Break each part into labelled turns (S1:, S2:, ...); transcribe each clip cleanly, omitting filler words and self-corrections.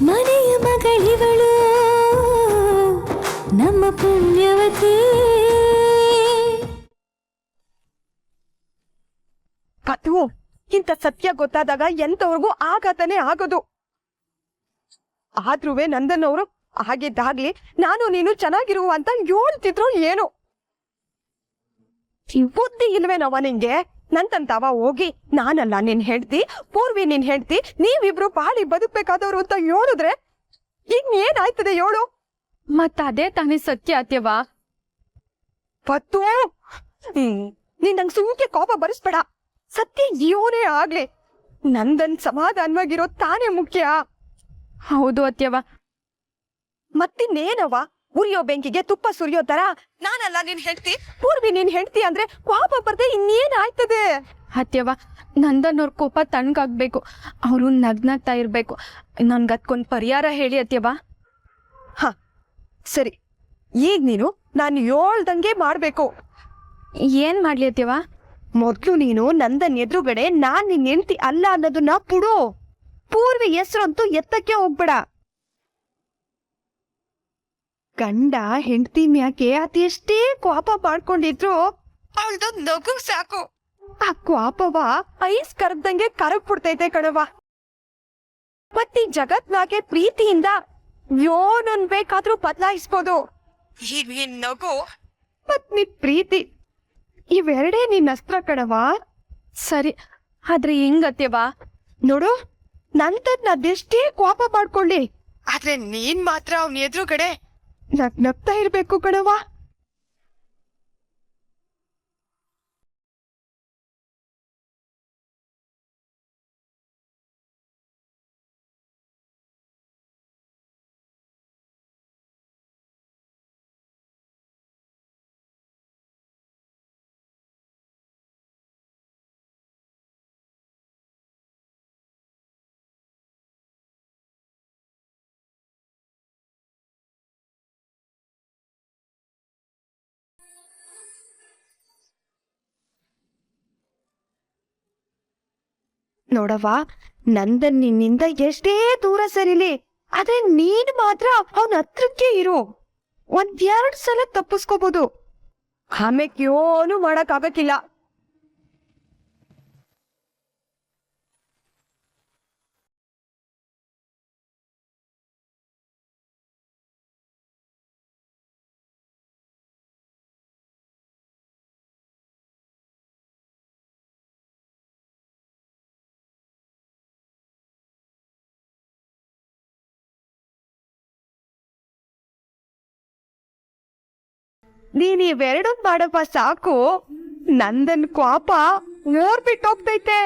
S1: ಮನೆಯ ಮಗಳಿವಳು ನಮ್ಮ ಪುಣ್ಯವತಿ.
S2: ಕಥು ಇಂಥ ಸತ್ಯ ಗೊತ್ತಾದಾಗ ಎಂತವ್ರಿಗೂ ಆಘಾತನೇ ಆಗೋದು. ಆದ್ರೂ ನಂದನ್ ಅವರು ಆಗಿದ್ದಾಗ್ಲಿ ನಾನು ನೀನು ಚೆನ್ನಾಗಿರುವ ಅಂತ ಹೇಳ್ತಿದ್ರು. ಏನು ಬುದ್ಧಿ ಇಲ್ವೇನವ ನಿಂಗೆ? ನಂತಂತಾವ ಹೋಗಿ ನಾನಲ್ಲ ನಿನ್ ಹೆಂಡ್ತಿ, ಪೂರ್ವಿ ನಿನ್ ಹೆಂಡ್ತಿ, ನೀವಿಬ್ರು ಬಾಳಿ ಬದುಕ್ಬೇಕಾದವ್ರು ಅಂತ ಹೇಳಿದ್ರೆ ಇನ್ನೇನಾಯ್ತದೆ ಹೇಳು?
S3: ಮತ್ತ ಅದೇ ತಾನೇ ಸತ್ಯ ಅತ್ಯವಾ.
S2: ಪತ್ತು ನೀನ್ ನಂಗೆ ಸುಮ್ಕೆ ಕೋಪ ಬರಿಸ್ಬೇಡ. ಸತ್ಯ ಯೋನೇ ಆಗ್ಲಿ ನಂದನ್ ಸಮಾಧಾನವಾಗಿರೋ ತಾನೇ ಮುಖ್ಯ.
S3: ಹೌದು ಅತ್ಯವ.
S2: ಮತ್ತಿನ್ನೇನವ ಉರಿಯೋ ಬೆಂಕಿಗೆ ತುಪ್ಪ ಸುರಿಯೋ ತರ ನಾನಲ್ಲ ನಿನ್ ಹೆಂಡ್ತಿ, ಪೂರ್ವಿ ನಿನ್ ಹೆಂಡ್ತಿ ಅಂದ್ರೆ ಕೋಪ ಬರ್ದೆ ಇನ್ನೇನಾಯ್ತದೆ?
S3: ಅತ್ಯವ, ನಂದನ್ ಅವ್ರ ಕೋಪ ತಣ್ಣಗಾಗ್ಬೇಕು, ಅವರು ನಗ್ನಾಗ್ತಾ ಇರ್ಬೇಕು. ನನ್ಗದ್ಕೊಂದ್ ಪರಿಹಾರ ಹೇಳಿ ಅತ್ಯವ.
S2: ಹ ಸರಿ, ಈಗ ನೀನು ನಾನು ಹೇಳ್ದಂಗೆ ಮಾಡ್ಬೇಕು.
S3: ಏನ್ ಮಾಡ್ಲಿ ಅತ್ಯವ?
S2: ಮೊದ್ಲು ನೀನು ನಂದನ್ ಎದುರುಗಡೆ ನಾನ್ ನಿನ್ ಹೆಂಡ್ತಿ ಅಲ್ಲ ಅನ್ನೋದನ್ನ ಪುಡು. ಪೂರ್ವಿ ಹೆಸರು ಅಂತೂ ಎತ್ತಕ್ಕೆ ಹೋಗ್ಬೇಡ. ಗಂಡ ಹೆಂಡತಿ ಮ್ಯಾಕೆ ಅದೆಷ್ಟೇ ಕೋಪ ಮಾಡ್ಕೊಂಡಿದ್ರು ಅವಳ್ದು ನಗು ಸಾಕು. ಆ ಕೋಪವ ಐಸ್ ಕರಗ್ದಂಗೆ ಕರಗ್ ಬಿಡ್ತೈತೆ ಕಣವ. ಮತ್ತೀ ಜಗತ್ನಾಗೆ ಪ್ರೀತಿಯಿಂದ ಯೋನನ್ ಬೇಕಾದ್ರೂ ಬದಲಾಯಿಸ್ಬೋದು. ಈ ನಗು ಮತ್ ನಿನ್ ಪ್ರೀತಿ ಇವೆರಡೇ ನಿನ್ನ ಅಸ್ತ್ರ ಕಣವ.
S3: ಸರಿ, ಆದ್ರೆ ಹೆಂಗ್ ಅತ್ಯವ?
S2: ನೋಡು, ನಂತನ್ನ ಅದೆಷ್ಟೇ ಕೋಪ ಮಾಡ್ಕೊಳ್ಳಿ, ಆದ್ರೆ ನೀನ್ ಮಾತ್ರ ಅವನ ಎದುರುಗಡೆ ನಗ್ನಗ್ತಾ ಇರ್ಬೇಕು ಕಣವ. ನೋಡವ್ವ, ನಂದನ್ ನಿನ್ನಿಂದ ಎಷ್ಟೇ ದೂರ ಸರಿಲಿ, ಆದ್ರೆ ನೀನ್ ಮಾತ್ರ ಅವನ ಹತ್ರಕ್ಕೆ ಇರು. 1-2 ಸಲ ತಪ್ಪಿಸ್ಕೋಬಹುದು, ಆಮೇಲೆ ಏನೂ ಮಾಡಕ್ ಆಗಕ್ಕಿಲ್ಲ. ನೀನ್ ಇವೆರಡು ಮಾಡಪ್ಪ ಸಾಕು, ನಂದನ್ ಕೋಪ ಓರ್ಬಿಟ್ಟೋಗ್ತೈತೆ.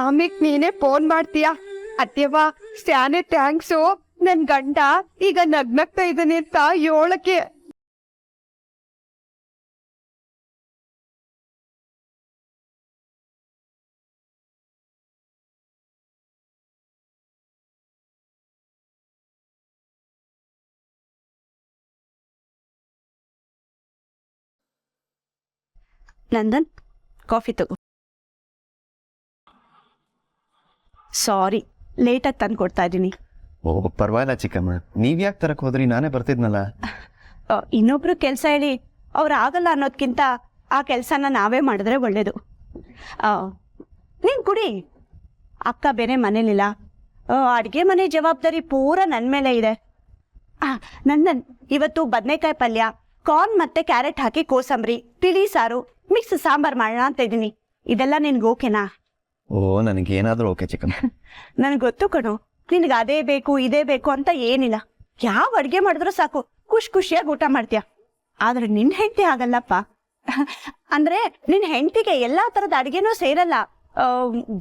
S2: ಆಮೇಕ್ ನೀನೇ ಫೋನ್ ಮಾಡ್ತೀಯ, ಅತ್ಯವ್ವ ಸ್ಯಾನೆ ಥ್ಯಾಂಕ್ಸು, ನನ್ ಗಂಡ ಈಗ ನಗ್ನಗ್ತಾ ಇದ್ದಾನೆ ಅಂತ ಹೇಳಕ್ಕೆ.
S4: ನಂದನ್, ಕಾಫಿ ತಗೋ. ಸಾರಿ, ಲೇಟಾಗಿ ತಂದು ಕೊಡ್ತಾ ಇದ್ದೀನಿ.
S5: ಓ ಪರವಾಗಿಲ್ಲ ಚಿಕ್ಕಮ್ಮ, ನೀವ್ಯಾಕೆ ತರಕ್ ಹೋದ್ರಿ? ನಾನೇ ಬರ್ತಿದ್ನಲ್ಲ.
S4: ಇನ್ನೊಬ್ರು ಕೆಲಸ ಹೇಳಿ ಅವ್ರು ಆಗಲ್ಲ ಅನ್ನೋದ್ಕಿಂತ ಆ ಕೆಲಸನ ನಾವೇ ಮಾಡಿದ್ರೆ ಒಳ್ಳೇದು. ನೀನು ಕುಡಿ. ಅಕ್ಕ ಬೇರೆ ಮನೇಲಿಲ್ಲ, ಅಡುಗೆ ಮನೆ ಜವಾಬ್ದಾರಿ ಪೂರ ನನ್ನ ಮೇಲೆ ಇದೆ. ನಂದನ್, ಇವತ್ತು ಬದನೆಕಾಯಿ ಪಲ್ಯ, ಕಾರ್ನ್ ಮತ್ತೆ ಕ್ಯಾರೆಟ್ ಹಾಕಿ ಕೋಸಂಬರಿ, ತಿಳಿ ಸಾರು, ಮಿಕ್ಸ್ ಸಾಂಬಾರ್ ಮಾಡೋಣ ಅಂತ ಇದ್ದೀನಿ. ಇದೆಲ್ಲ ನಿನ್ಗೆ ಓಕೆನಾ?
S5: ಓ ನನಗೇನಾದ್ರೂ ಓಕೆ ಚಿಕ್ಕಮ್ಮ.
S4: ನನಗೆ ಗೊತ್ತು ಕಣು, ನಿನಗೆ ಅದೇ ಬೇಕು ಇದೇ ಬೇಕು ಅಂತ ಏನಿಲ್ಲ. ಯಾವ ಅಡುಗೆ ಮಾಡಿದ್ರು ಸಾಕು, ಖುಷಿಯಾಗಿ ಊಟ ಮಾಡ್ತೀಯ. ಆದ್ರೆ ನಿನ್ನ ಹೆಂಡತಿ ಆಗಲ್ಲಪ್ಪ. ಅಂದ್ರೆ ನಿನ್ನ ಹೆಂಡತಿಗೆ ಎಲ್ಲಾ ತರದ ಅಡುಗೆನೂ ಸೇರಲ್ಲ.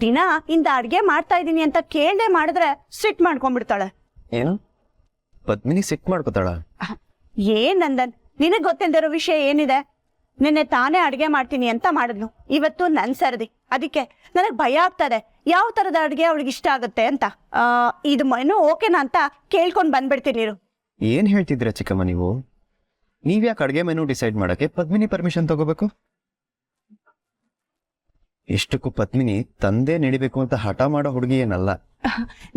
S4: ದಿನ ಇಂದ ಅಡುಗೆ ಮಾಡ್ತಾ ಇದ್ದೀನಿ ಅಂತ ಕೇಳದೆ ಮಾಡಿದ್ರೆ ಸಿಟ್ ಮಾಡ್ಕೊಂಡ್ಬಿಡ್ತಾಳೆ.
S5: ಏನು ಪದ್ಮಿನಿ ಸಿಟ್ ಮಾಡ್ಕೋತಾಳ?
S4: ಏನ್ ನಂದನ್, ನಿನಗ್ ಗೊತ್ತಿಲ್ದಿರೋ ವಿಷಯ ಏನಿದೆ? ನಿನ್ನೆ ತಾನೇ ಅಡುಗೆ ಮಾಡ್ತೀನಿ ಅಂತ ಮಾಡಿದ್ಲು, ಇವತ್ತು ನನ್ ಸರದಿ. ಅದಕ್ಕೆ ನನಗ್ ಭಯ ಆಗ್ತದೆ ಯಾವ ತರದ ಅಡುಗೆ ಅವಳಿಗೆ ಇಷ್ಟ ಆಗುತ್ತೆ ಅಂತ. ಇದು ಮೆನು ಓಕೆನಾ ಅಂತ ಕೇಳ್ಕೊಂಡ್ ಬಂದ್ಬಿಡ್ತೀನಿ ನೀರು.
S5: ಏನ್ ಹೇಳ್ತಿದ್ದೀರಾ ಚಿಕ್ಕಮ್ಮ ನೀವು? ನೀವ್ಯಾಕೆ ಅಡುಗೆ ಮೆನು ಡಿಸೈಡ್ ಮಾಡಕ್ಕೆ ಪದ್ಮಿನಿ ಪರ್ಮಿಷನ್ ತಗೋಬೇಕು? ಎಷ್ಟಕ್ಕೂ ಪದ್ಮಿನಿ ತಂದೆ ನಡಿಬೇಕು ಅಂತ ಹಠ ಮಾಡೋ ಹುಡುಗಿ ಏನಲ್ಲ.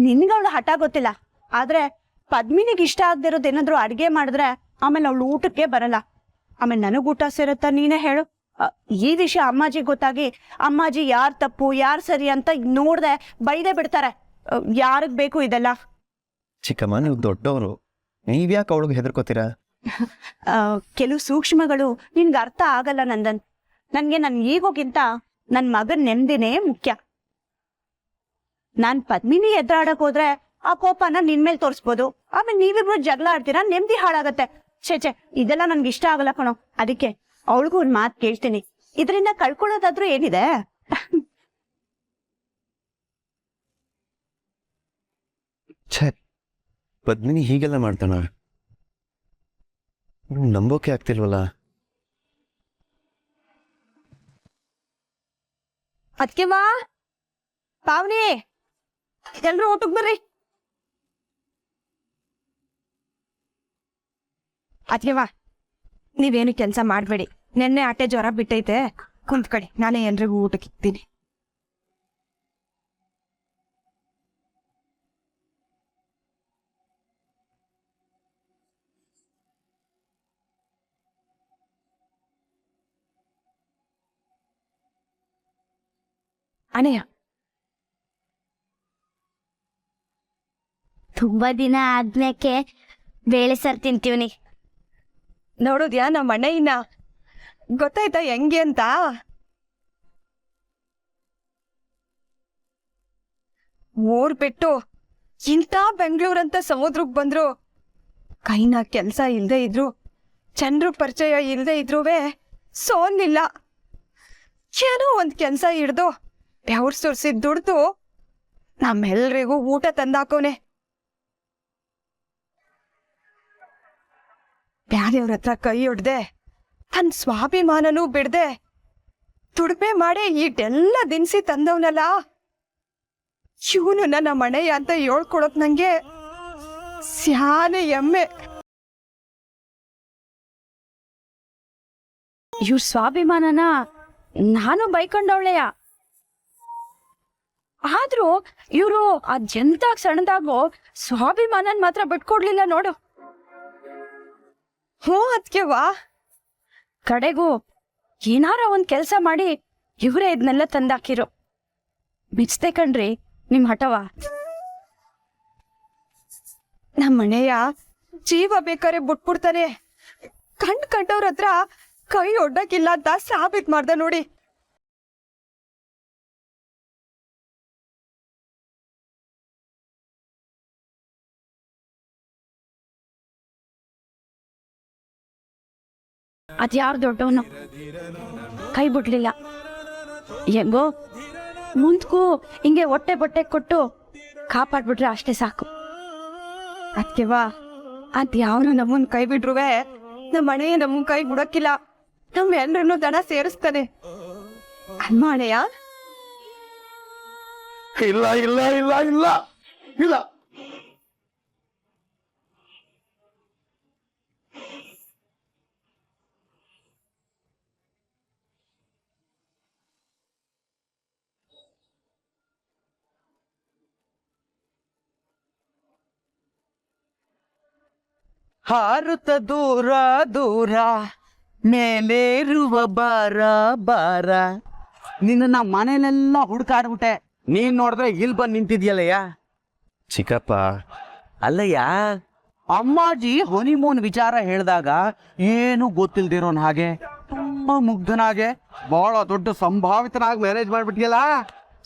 S4: ನಿನ್ಗೆ ಅವಳು ಹಠ ಗೊತ್ತಿಲ್ಲ, ಆದ್ರೆ ಪದ್ಮಿನಿಗೆ ಇಷ್ಟ ಆಗದಿರೋದು ಏನಾದ್ರು ಅಡ್ಗೆ ಮಾಡಿದ್ರೆ ಆಮೇಲೆ ಅವಳು ಊಟಕ್ಕೆ ಬರಲ್ಲ. ಆಮೇಲೆ ನನಗ್ ಊಟ ಸೇರುತ್ತಾ ನೀನೇ ಹೇಳು. ಈ ವಿಷಯ ಅಮ್ಮಾಜಿ ಗೊತ್ತಾಗಿ ಅಮ್ಮಾಜಿ ಯಾರ್ ತಪ್ಪು ಯಾರ್ ಸರಿ ಅಂತ ನೋಡ್ದೆ ಬೈದೇ ಬಿಡ್ತಾರೆ. ಯಾರಿಗ್ ಬೇಕು ಇದೆಲ್ಲ?
S5: ಚಿಕ್ಕಮ್ಮ ನೀವು ದೊಡ್ಡವರು, ನೀವ್ಯಾಕೆ ಅವಳಿಗೆ ಹೆದರ್ಕೋತೀರಾ?
S4: ಕೆಲವು ಸೂಕ್ಷ್ಮಗಳು ನಿನ್ಗೆ ಅರ್ಥ ಆಗಲ್ಲ ನಂದನ್. ನನ್ಗೆ ನನ್ ಈಗೋಗಿಂತ ನನ್ ಮಗನ್ ನೆಮ್ಮದಿನೇ ಮುಖ್ಯ. ನಾನ್ ಪದ್ಮಿನಿ ಎದುರಾಡಕ್ ಹೋದ್ರೆ ಆ ಕೋಪನ ನಿನ್ ಮೇಲೆ ತೋರಿಸ್ಬೋದು, ಆಮೇಲೆ ನೀವಿಬ್ರು ಜಗಳ ಆಡ್ತೀರಾ, ನೆಮ್ಮದಿ ಹಾಳಾಗತ್ತೆ. ಛೇ ಇದೆಲ್ಲ ನನ್ಗೆ ಇಷ್ಟ ಆಗಲ್ಲ ಕಣೋ. ಅದಕ್ಕೆ ಅವಳಿಗೂ ಒಂದ್ ಮಾತು ಕೇಳ್ತೀನಿ, ಇದರಿಂದ ಕಳ್ಕೊಳ್ಳೋದಾದ್ರೂ ಏನಿದೆ?
S5: ಛೇ, ಪದ್ಮಿನಿ ಹೀಗೆಲ್ಲ ಮಾಡ್ತಾನ? ನಂಬೋಕೆ ಆಗ್ತಿಲ್ವಲ್ಲ.
S2: ಅದ್ಕೆವಾ ಪಾವನಿ, ಎಲ್ರು ಊಟಕ್ ಬರ್ರಿ. ಅದ್ಕೆವಾ ನೀವೇನು ಕೆಲಸ ಮಾಡ್ಬೇಡಿ, ನೆನ್ನೆ ಆಟೆ ಜ್ವರ ಬಿಟ್ಟೈತೆ, ಕುಂತ್ಕಡಿ, ನಾನೇ ಎಲ್ರಿಗೂ ಊಟಕ್ಕೆ ಇಕ್ತೀನಿ. ಅಣೆಯ
S1: ತುಂಬಾ ದಿನ ಆದ್ಮೇಕೆ ಬೇಳೆ ಸಾರು ತಿಂತೀವ್ನಿ.
S2: ನೋಡುದ್ಯಾ ನಮ್ಮ ಅಣ್ಣಯ್ಯನ, ಗೊತ್ತಾಯ್ತಾ ಹೆಂಗೆ ಅಂತ? ಊರ್ ಬಿಟ್ಟು ಇಂಥ ಬೆಂಗಳೂರಂತ ಸಮುದ್ರಕ್ ಬಂದ್ರು, ಕೈನ ಕೆಲ್ಸ ಇಲ್ದೇ ಇದ್ರು, ಜನರು ಪರಿಚಯ ಇಲ್ದೇ ಇದ್ರುವೆ ಸೋನ್ನಿಲ್ಲ. ಏನೋ ಒಂದ್ ಕೆಲ್ಸ ಹಿಡ್ದು ಬೆವ್ರು ಸುರ್ಸಿ ದುಡ್ದು ನಮ್ಮೆಲ್ರಿಗೂ ಊಟ ತಂದಾಕೋನೆ. ಬ್ಯಾರೆಯವ್ರ ಹತ್ರ ಕೈ ಹೊಡ್ದೆ, ತನ್ನ ಸ್ವಾಭಿಮಾನನೂ ಬಿಡ್ದೆ ದುಡ್ಮೆ ಮಾಡಿ ಈಟೆಲ್ಲ ದಿನಸಿ ತಂದವನಲ್ಲ, ಇವನು ನನ್ನ ಮನೆಯ ಅಂತ ಹೇಳ್ಕೊಳಕ್ ನಂಗೆ ಸ್ಯಾನೆ ಎಮ್ಮೆ.
S3: ಇವ್ರ ಸ್ವಾಭಿಮಾನನ ನಾನು ಬೈಕೊಂಡವಳೆಯ, ಆದ್ರೂ ಇವರು ಎಂತಾಗ್ ಸಣ್ಣದಾಗೋ ಸ್ವಾಭಿಮಾನನ್ ಮಾತ್ರ ಬಿಟ್ಕೊಡ್ಲಿಲ್ಲ ನೋಡು.
S2: ಹ್ಞೂ ಅದ್ಕೆವಾ,
S3: ಕಡೆಗೂ ಏನಾರ ಒಂದ್ ಕೆಲ್ಸ ಮಾಡಿ ಇವರೇ ಇದನ್ನೆಲ್ಲ ತಂದಾಕಿರೋ. ಮೆಚ್ತೆ ಕಣ್ರಿ ನಿಮ್ ಹಠವ.
S2: ನಮ್ಮ ಮನೆಯ ಜೀವ ಬೇಕಾರೆ ಬಿಟ್ಬಿಡ್ತಾನೆ, ಕಂಡವ್ರ ಹತ್ರ ಕೈ ಒಡ್ಡಕ್ಕಿಲ್ಲ ಅಂತ ಸಾಬೀತ್ ಮಾಡ್ದ ನೋಡಿ.
S3: ಅದ್ಯಾರು ದೊಡ್ಡವನು ಕೈ ಬಿಡ್ಲಿಲ್ಲ. ಹೆಂಗೋ ಮುಂದ್ಕು ಹಿಂಗೆ ಹೊಟ್ಟೆ ಬಟ್ಟೆ ಕೊಟ್ಟು ಕಾಪಾಡ್ಬಿಟ್ರೆ ಅಷ್ಟೇ ಸಾಕು.
S2: ಅದ್ಕೆವಾ ಅದ್ಯಾವನು ನಮ್ಮನ್ ಕೈ ಬಿಟ್ರುವೆ ನಮ್ಮ ಮನೆಯ ನಮ್ಮನ್ ಕೈ ಬಿಡಕ್ಕಿಲ್ಲ, ನಮ್ ಎಲ್ರನ್ನೂ ದನ ಸೇರಿಸ್ತಾನೆ ಅಲ್ವಾ ಅಣ್ಣಯ್ಯ?
S6: ಇಲ್ಲ ಇಲ್ಲ ಇಲ್ಲ ಇಲ್ಲ ಇಲ್ಲ. ಹಾರುತ್ತ ದೂರ ದೂರ ಮೇಲೇರುವ ಬಾರ ಬಾರ. ನಿನ್ನ ಮನೇಲೆಲ್ಲ ಹುಡುಕಾಡ್ಬಿಟ್ಟೆ, ನೀನ್ ನೋಡಿದ್ರೆ ಇಲ್ಲಿ ಬಂದು ನಿಂತಿದ್ಯಲ್ಲಯ್ಯ.
S5: ಚಿಕ್ಕಪ್ಪ,
S6: ಅಲ್ಲಯ್ಯ, ಅಮ್ಮಾಜಿ ಹನಿಮೂನ್ ವಿಚಾರ ಹೇಳಿದಾಗ ಏನು ಗೊತ್ತಿಲ್ದಿರೋನ್ ಹಾಗೆ ತುಂಬಾ ಮುಗ್ಧನಾಗೆ ಬಹಳ ದೊಡ್ಡ ಸಂಭಾವಿತನಾಗಿ ಮ್ಯಾನೇಜ್ ಮಾಡ್ಬಿಟ್ಟಿಯಲ್ಲ.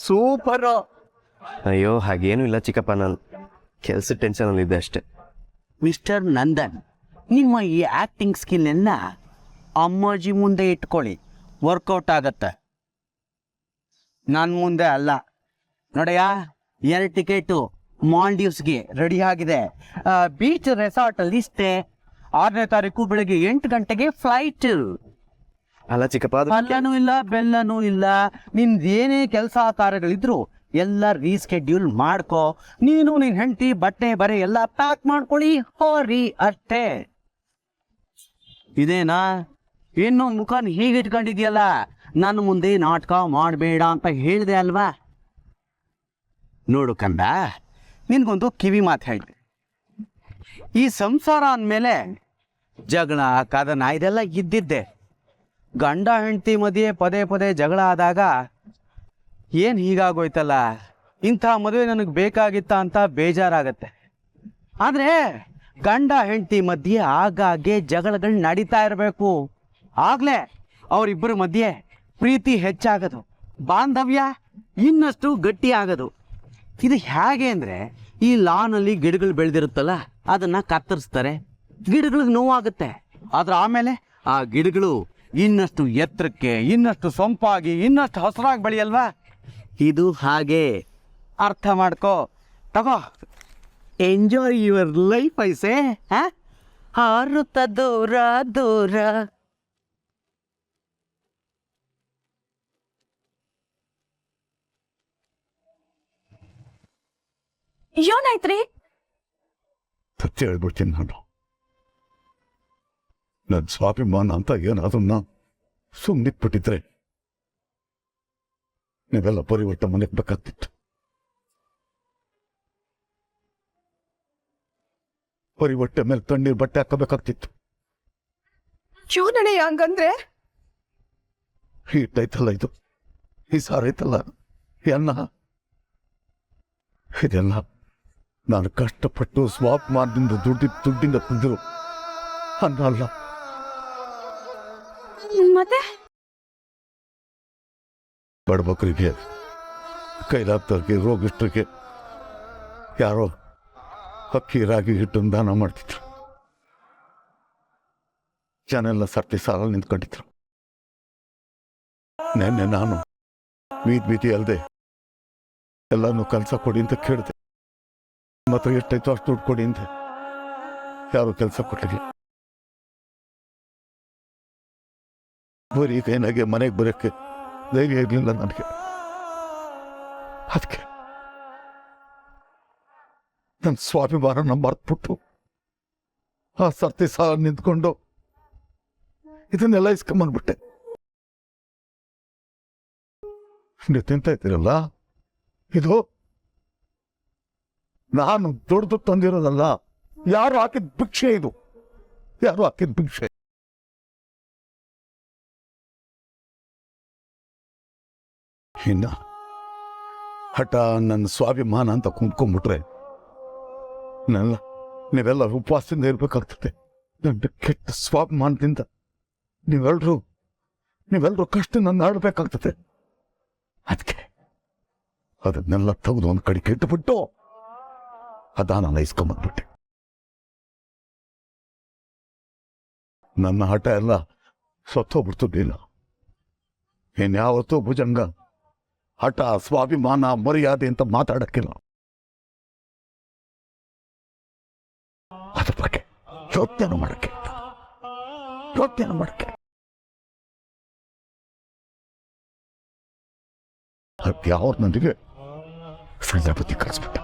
S6: ಸೂಪರ್.
S5: ಅಯ್ಯೋ ಹಾಗೇನು ಇಲ್ಲ ಚಿಕ್ಕಪ್ಪ, ನಾನು ಕೆಲಸ ಟೆನ್ಷನಲ್ಲಿದ್ದೆ ಅಷ್ಟೆ.
S6: ಮಿಸ್ಟರ್ ನಂದನ್, ನಿಮ್ಮ ಈ ಆಕ್ಟಿಂಗ್ ಸ್ಕಿಲ್ ಎಲ್ಲ ಅಮ್ಮಾಜಿ ಮುಂದೆ ಇಟ್ಕೊಳ್ಳಿ, ವರ್ಕೌಟ್ ಆಗತ್ತೆ. ನನ್ನ ಮುಂದೆ ಅಲ್ಲ. ನೋಡಯ್ಯ, 2 ಟಿಕೆಟು ಮಾಲ್ಡೀವ್ಸ್ಗೆ ರೆಡಿ ಆಗಿದೆ. ಬೀಚ್ ರೆಸಾರ್ಟ್ ಅಲ್ಲಿ ಸ್ಟೇ. 6ನೇ ತಾರೀಕು ಬೆಳಗ್ಗೆ 8 ಗಂಟೆಗೆ ಫ್ಲೈಟ್.
S5: ಅಲ್ಲ ಚಿಕ್ಕಪ್ಪ, ಅದು
S6: ಅಲ್ಲನೂ ಇಲ್ಲ ಬೆಲ್ಲನೂ ಇಲ್ಲ. ನಿಂದೇನೇ ಕೆಲಸ ಕಾರ್ಯಗಳಿದ್ರು ಎಲ್ಲ ರೀಸ್ಕೆಡ್ಯೂಲ್ ಮಾಡ್ಕೋ. ನೀನು ನಿನ್ ಹೆಂಡತಿ ಬಟ್ಟೆ ಬರೆ ಎಲ್ಲ ಪ್ಯಾಕ್ ಮಾಡ್ಕೊಳ್ಳಿ, ಹೋರಿ ಅಷ್ಟೇ. ಇದೇನಾ? ಇನ್ನು ಮುಖನ್ ಹೀಗೆ ಇಟ್ಕೊಂಡಿದ್ಯಲ್ಲ, ನನ್ನ ಮುಂದೆ ನಾಟಕ ಮಾಡಬೇಡ ಅಂತ ಹೇಳಿದೆ ಅಲ್ವಾ? ನೋಡು ಕಂದ, ನಿನಗೊಂದು ಕಿವಿ ಮಾತು ಹೇಳ್ತೆ. ಈ ಸಂಸಾರ ಅಂದಮೇಲೆ ಜಗಳ ಕದನ ಇದೆಲ್ಲ ಇದ್ದಿದ್ದೆ. ಗಂಡ ಹೆಂಡತಿ ಮಧ್ಯೆ ಪದೇ ಪದೇ ಜಗಳ ಆದಾಗ ಏನು ಹೀಗಾಗೋಯ್ತಲ್ಲ, ಇಂಥ ಮದುವೆ ನನಗೆ ಬೇಕಾಗಿತ್ತ ಅಂತ ಬೇಜಾರಾಗತ್ತೆ. ಆದರೆ ಗಂಡ ಹೆಂಡತಿ ಮಧ್ಯೆ ಆಗಾಗ್ಗೆ ಜಗಳಗಳು ನಡೀತಾ ಇರಬೇಕು. ಆಗಲೇ ಅವರಿಬ್ಬರ ಮಧ್ಯೆ ಪ್ರೀತಿ ಹೆಚ್ಚಾಗೋದು, ಬಾಂಧವ್ಯ ಇನ್ನಷ್ಟು ಗಟ್ಟಿ ಆಗೋದು. ಇದು ಹೇಗೆ ಅಂದರೆ, ಈ ಲಾನಲ್ಲಿ ಗಿಡಗಳು ಬೆಳೆದಿರುತ್ತಲ್ಲ, ಅದನ್ನು ಕತ್ತರಿಸ್ತಾರೆ, ಗಿಡಗಳಿಗೆ ನೋವಾಗುತ್ತೆ. ಆದರೆ ಆಮೇಲೆ ಆ ಗಿಡಗಳು ಇನ್ನಷ್ಟು ಎತ್ತರಕ್ಕೆ, ಇನ್ನಷ್ಟು ಸೊಂಪಾಗಿ, ಇನ್ನಷ್ಟು ಹಸಿರಾಗಿ ಬೆಳೆಯಲ್ವಾ? ಇದು ಹಾಗೆ. ಅರ್ಥ ಮಾಡ್ಕೋ, ತಗೋ, ಎಂಜಾಯ್ ಯುವರ್ ಲೈಫ್ ಐಸೆ. ಹಾರುತ್ತ ದೂರ ದೂರ.
S3: ಏನಾಯ್ತ್ರಿ?
S7: ಸತ್ಯ ಹೇಳ್ಬಿಡ್ತೀನಿ ನಾನು. ನನ್ನ ಸ್ವಾಭಿಮಾನ ಅಂತ ಏನಾದ್ರೂ ಸುಮ್ಮನಿಟ್ಬಿಟ್ಟಿದ್ರೆ ನೀವೆಲ್ಲ ಪರಿವರ್ತ ಮನೆಗೆ ಬೇಕಾಗ್ತಿತ್ತು. ಪರಿವಟ್ಟೆ ಮೇಲೆ ತಣ್ಣೀರು ಬಟ್ಟೆ ಹಾಕಬೇಕಾಗ್ತಿತ್ತು.
S2: ಯೋನಣೆ ಹಂಗಂದ್ರೆ
S7: ಹಿಟ್ಟೈತಲ್ಲ ಇದು, ಈ ಸಾರೈತಲ್ಲ, ಈ ಅನ್ನ, ಇದೆಲ್ಲ ನಾನು ಕಷ್ಟಪಟ್ಟು ಸ್ವಾಭಿಮಾನದಿಂದ ದುಡ್ಡಿಂದ ತಂದಿರು ಅನ್ನ ಅಲ್ಲ.
S3: ಮತ್ತೆ
S7: ಬಡಬಕರಿಗೆ, ಕೈಲಾಗ್ತವ್ರಿಗೆ, ರೋಗಿಷ್ಟ್ರಿಗೆ ಯಾರೋ ಅಕ್ಕಿ ರಾಗಿ ಹಿಟ್ಟನ್ನು ದಾನ ಮಾಡ್ತಿದ್ರು. ಜನ ಎಲ್ಲ ಸರ್ತಿ ಸಾಲಲ್ಲಿ ನಿಂತ್ಕೊಂಡಿದ್ರು. ನೆನ್ನೆ ನಾನು ಬೀದಿ ಅಲ್ಲದೆ ಎಲ್ಲನೂ ಕೆಲಸ ಕೊಡಿ ಅಂತ ಕೇಳಿದೆ. ಮಾತ್ರ ಎಷ್ಟಾಯ್ತು ಅಷ್ಟು ದುಡ್ಡು ಕೊಡಿ ಅಂತ ಯಾರು ಕೆಲಸ ಕೊಟ್ಟಿಲ್ಲ. ಬರೀ ಕೈನಾಗೆ ಮನೆಗೆ ಬರೋಕ್ಕೆ ಧೈರ್ಯ ಇರಲಿಲ್ಲ ನನಗೆ. ಅದಕ್ಕೆ ನನ್ನ ಸ್ವಾಭಿಮಾನ ಮರ್ತ್ಬಿಟ್ಟು ಆ ಸರ್ತಿ ಸಾಲ ನಿಂತ್ಕೊಂಡು ಇದನ್ನೆಲ್ಲ ಇಸ್ಕೊಂಬಂದ್ಬಿಟ್ಟೆ. ನೀವು ತಿಂತ ಇದ್ದೀರಲ್ಲ, ಇದು ನಾನು ದುಡ್ದು ತಂದಿರೋದಲ್ಲ, ಯಾರು ಹಾಕಿದ ಭಿಕ್ಷೆ. ಇದು ಯಾರು ಹಾಕಿದ ಭಿಕ್ಷೆ. ಇನ್ನ ಹಠ ನನ್ನ ಸ್ವಾಭಿಮಾನ ಅಂತ ಕುಂತ್ಕೊಂಡ್ಬಿಟ್ರೆ ನೀವೆಲ್ಲ ಉಪವಾಸದಿಂದ ಇರ್ಬೇಕಾಗ್ತದೆ. ನನ್ನ ಕೆಟ್ಟ ಸ್ವಾಭಿಮಾನದಿಂದ ನೀವೆಲ್ಲರೂ ಕಷ್ಟ ನನ್ನ ಆಡ್ಬೇಕಾಗ್ತದೆ. ಅದಕ್ಕೆ ಅದನ್ನೆಲ್ಲ ತೆಗೆದು ಒಂದು ಕಡೆ ಕೆಟ್ಟುಬಿಟ್ಟು ಅದಾನ ಇಸ್ಕೊಂಬಂದ್ಬಿಟ್ಟೆ. ನನ್ನ ಹಠ ಎಲ್ಲ ಸತ್ತೋಗ್ಬಿಡ್ತಿರ್ಲಿಲ್ಲ. ಇನ್ಯಾವತ್ತೂ ಭುಜಂಗ ಹಠ, ಸ್ವಾಭಿಮಾನ, ಮರ್ಯಾದೆ ಅಂತ ಮಾತಾಡಕ್ಕಿಲ್ಲ. ಅದ್ರ ಬಗ್ಗೆ ಯೋಚನೆ ಮಾಡಕ್ಕೆ ಯಾವ ನನಗೆ ಸರಿಯ ಬುದ್ಧಿ ಕಲಿಸ್ಬಿಟ್ಟ.